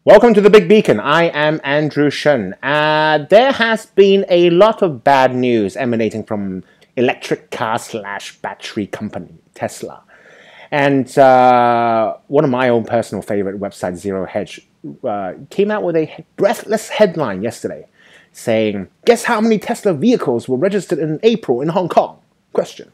Welcome to the Big Beacon. I am Andrew Shen. There has been a lot of bad news emanating from electric car / battery company, Tesla. And one of my own personal favorite websites, Zerohedge, came out with a breathless headline yesterday saying, guess how many Tesla vehicles were registered in April in Hong Kong? Question.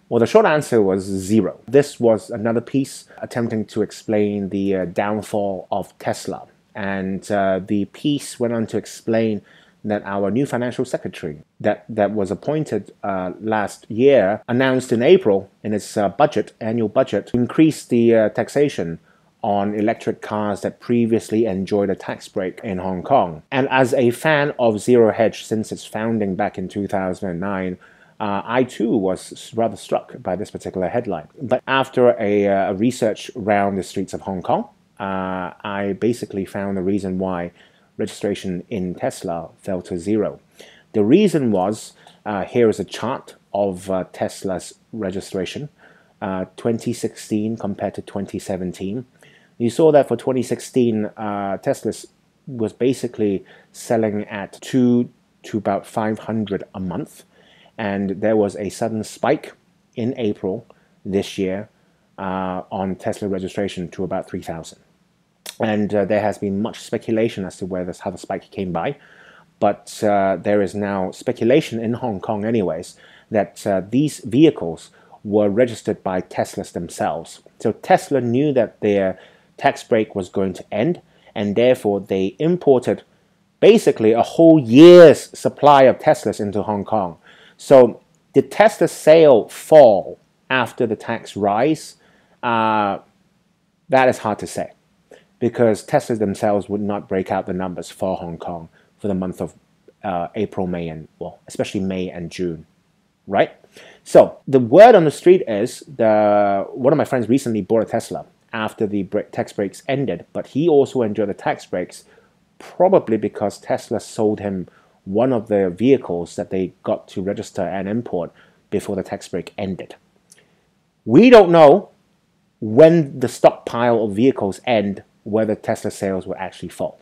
Well, the short answer was 0. This was another piece attempting to explain the downfall of Tesla. And the piece went on to explain that our new financial secretary that was appointed last year announced in April in its annual budget, increased the taxation on electric cars that previously enjoyed a tax break in Hong Kong. And as a fan of Zerohedge since its founding back in 2009, I too was rather struck by this particular headline. But after a research around the streets of Hong Kong, I basically found the reason why registration in Tesla fell to 0. The reason was, here is a chart of Tesla's registration, 2016 compared to 2017. You saw that for 2016, Tesla was basically selling at 2 to about 500 a month. And there was a sudden spike in April this year on Tesla registration to about 3,000. And there has been much speculation as to how the spike came by. But there is now speculation in Hong Kong anyways that these vehicles were registered by Teslas themselves. So Tesla knew that their tax break was going to end, and therefore they imported basically a whole year's supply of Teslas into Hong Kong. So did Tesla sale fall after the tax rise? That is hard to say, because Teslas themselves would not break out the numbers for Hong Kong for the month of April, May, and especially May and June, right? So the word on the street is one of my friends recently bought a Tesla after the tax breaks ended, but he also enjoyed the tax breaks probably because Tesla sold him one of the vehicles that they got to register and import before the tax break ended. We don't know when the stockpile of vehicles end whether Tesla sales will actually fall.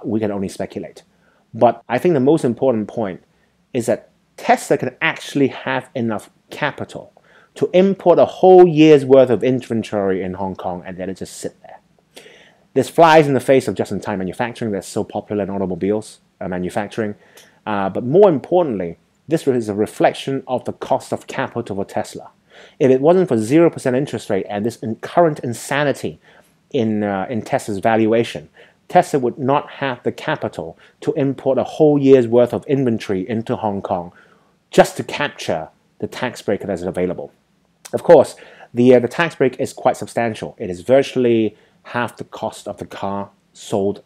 We can only speculate. But I think the most important point is that Tesla can actually have enough capital to import a whole year's worth of inventory in Hong Kong and let it just sit there. This flies in the face of just-in-time manufacturing that's so popular in automobiles manufacturing. But more importantly, this is a reflection of the cost of capital for Tesla. If it wasn't for 0% interest rate and this current insanity in Tesla's valuation, Tesla would not have the capital to import a whole year's worth of inventory into Hong Kong just to capture the tax break that is available. Of course, the tax break is quite substantial. It is virtually half the cost of the car sold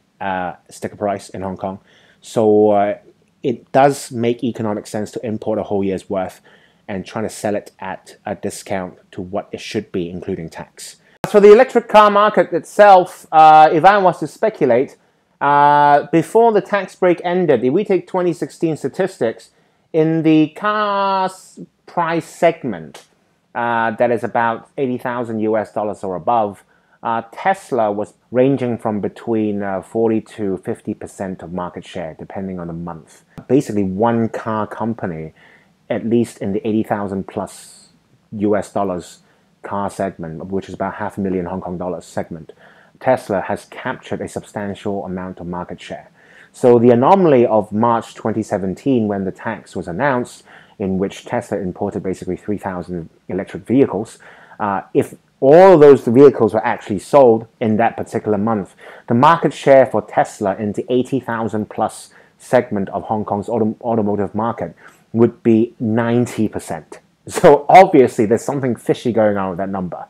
sticker price in Hong Kong. So it does make economic sense to import a whole year's worth and try to sell it at a discount to what it should be, including tax. As for the electric car market itself, if I was to speculate, before the tax break ended, if we take 2016 statistics, in the car price segment, that is about 80,000 US dollars or above, Tesla was ranging from between 40 to 50% of market share, depending on the month. Basically, one car company, at least in the 80,000 plus US dollars car segment, which is about $500,000 Hong Kong dollars segment, Tesla has captured a substantial amount of market share. So the anomaly of March 2017, when the tax was announced, in which Tesla imported basically 3,000 electric vehicles, if all of those vehicles were actually sold in that particular month, the market share for Tesla in the 80,000 plus segment of Hong Kong's automotive market would be 90%. So obviously there's something fishy going on with that number.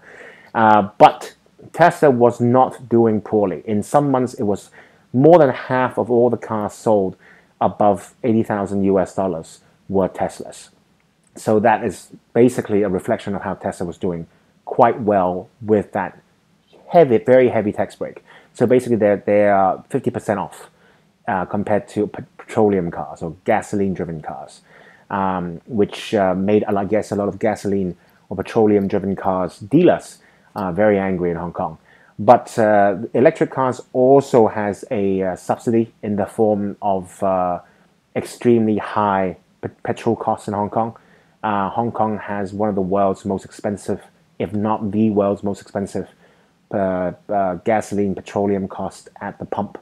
But Tesla was not doing poorly. In some months it was more than half of all the cars sold above 80,000 US dollars were Teslas. So that is basically a reflection of how Tesla was doing quite well with that very heavy tax break. So basically they are 50% off compared to petroleum cars or gasoline-driven cars, which made, I guess, a lot of gasoline or petroleum-driven cars dealers very angry in Hong Kong. But electric cars also has a subsidy in the form of extremely high petrol costs in Hong Kong. Hong Kong has one of the world's most expensive, if not the world's most expensive, gasoline petroleum cost at the pump.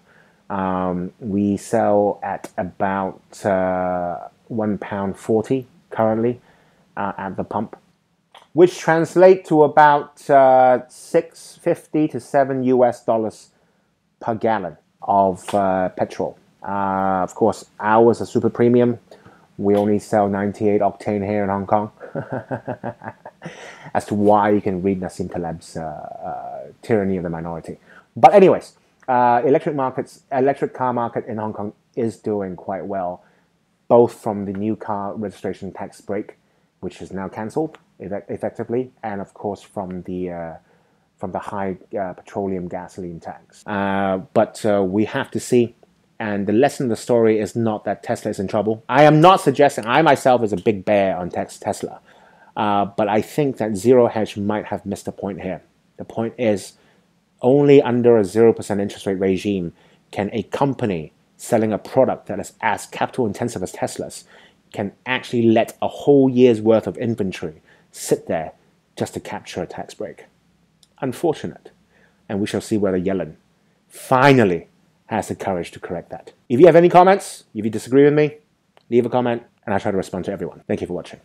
We sell at about £1.40 currently at the pump, which translate to about $6.50 to $7 per gallon of petrol. Of course, ours are super premium. We only sell 98 octane here in Hong Kong. As to why, you can read Nassim Taleb's Tyranny of the Minority. But anyways, electric car market in Hong Kong is doing quite well, both from the new car registration tax break, which is now cancelled effectively, and of course from the high petroleum gasoline tax. But we have to see. And the lesson of the story is not that Tesla is in trouble. I am not suggesting, I myself is a big bear on Tesla. But I think that Zerohedge might have missed a point here. The point is, only under a 0% interest rate regime can a company selling a product that is as capital intensive as Tesla's can actually let a whole year's worth of inventory sit there just to capture a tax break. Unfortunate. And we shall see whether Yellen finally has the courage to correct that. If you have any comments, if you disagree with me, leave a comment and I'll try to respond to everyone. Thank you for watching.